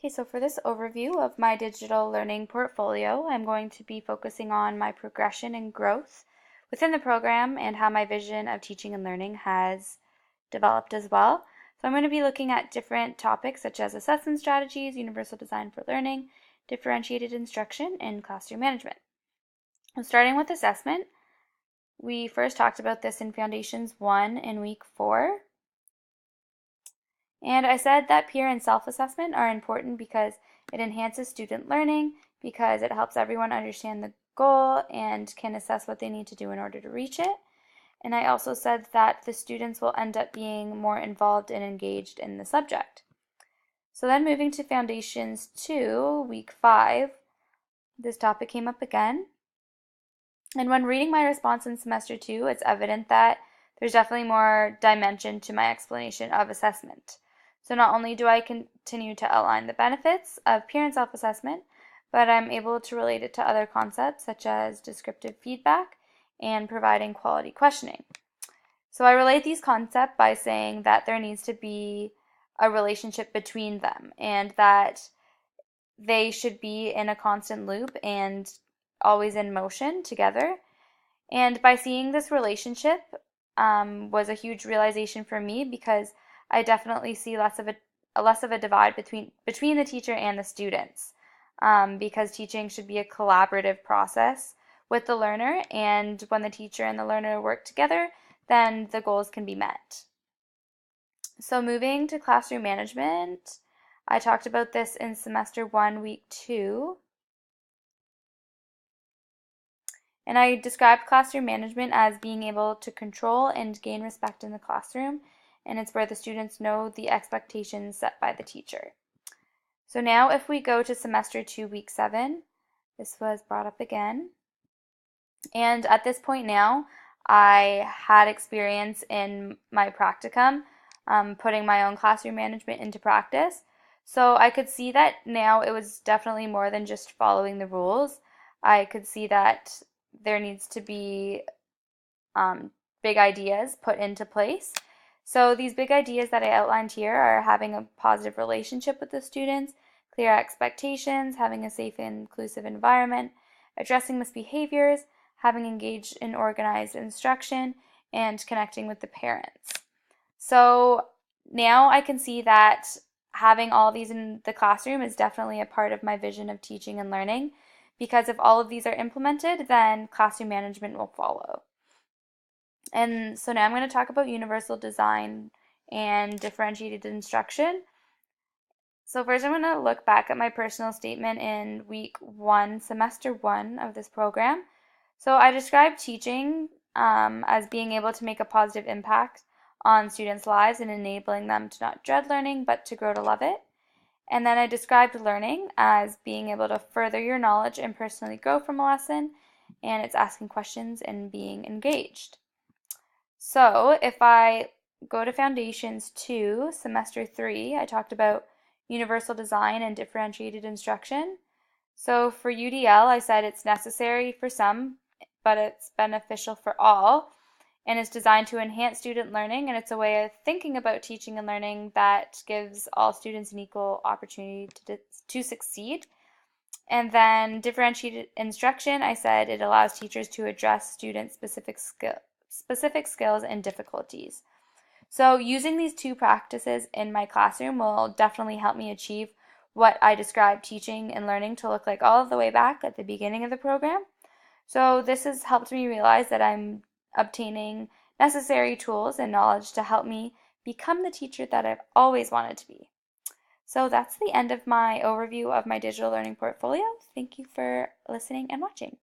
Okay, so for this overview of my digital learning portfolio, I'm going to be focusing on my progression and growth within the program and how my vision of teaching and learning has developed as well. So I'm going to be looking at different topics such as assessment strategies, universal design for learning, differentiated instruction, and classroom management. So starting with assessment, we first talked about this in Foundations 1 in week 4. And I said that peer and self-assessment are important because it enhances student learning, because it helps everyone understand the goal and can assess what they need to do in order to reach it. And I also said that the students will end up being more involved and engaged in the subject. So then moving to Foundations 2, week 5, this topic came up again. And when reading my response in semester 2, it's evident that there's definitely more dimension to my explanation of assessment. So not only do I continue to outline the benefits of peer and self-assessment, but I'm able to relate it to other concepts such as descriptive feedback and providing quality questioning. So I relate these concepts by saying that there needs to be a relationship between them and that they should be in a constant loop and always in motion together. And by seeing this relationship was a huge realization for me because I definitely see less of a divide between the teacher and the students, because teaching should be a collaborative process with the learner, and when the teacher and the learner work together, then the goals can be met. So moving to classroom management, I talked about this in semester 1, week 2. And I described classroom management as being able to control and gain respect in the classroom, and it's where the students know the expectations set by the teacher. So now if we go to semester 2, week 7, this was brought up again. And at this point now, I had experience in my practicum, putting my own classroom management into practice. So I could see that now it was definitely more than just following the rules. I could see that there needs to be big ideas put into place. So these big ideas that I outlined here are having a positive relationship with the students, clear expectations, having a safe and inclusive environment, addressing misbehaviors, having engaged in organized instruction, and connecting with the parents. So now I can see that having all these in the classroom is definitely a part of my vision of teaching and learning, because if all of these are implemented, then classroom management will follow. And so now I'm going to talk about universal design and differentiated instruction. So first I'm going to look back at my personal statement in week 1, semester 1 of this program. So I described teaching as being able to make a positive impact on students' lives and enabling them to not dread learning, but to grow to love it. And then I described learning as being able to further your knowledge and personally grow from a lesson, and it's asking questions and being engaged. So if I go to Foundations 2, semester 3, I talked about universal design and differentiated instruction. So for UDL, I said it's necessary for some, but it's beneficial for all, and it's designed to enhance student learning, and it's a way of thinking about teaching and learning that gives all students an equal opportunity to succeed. And then differentiated instruction, I said it allows teachers to address students' specific skills and difficulties. So using these two practices in my classroom will definitely help me achieve what I described teaching and learning to look like all of the way back at the beginning of the program. So this has helped me realize that I'm obtaining necessary tools and knowledge to help me become the teacher that I've always wanted to be. So that's the end of my overview of my digital learning portfolio. Thank you for listening and watching.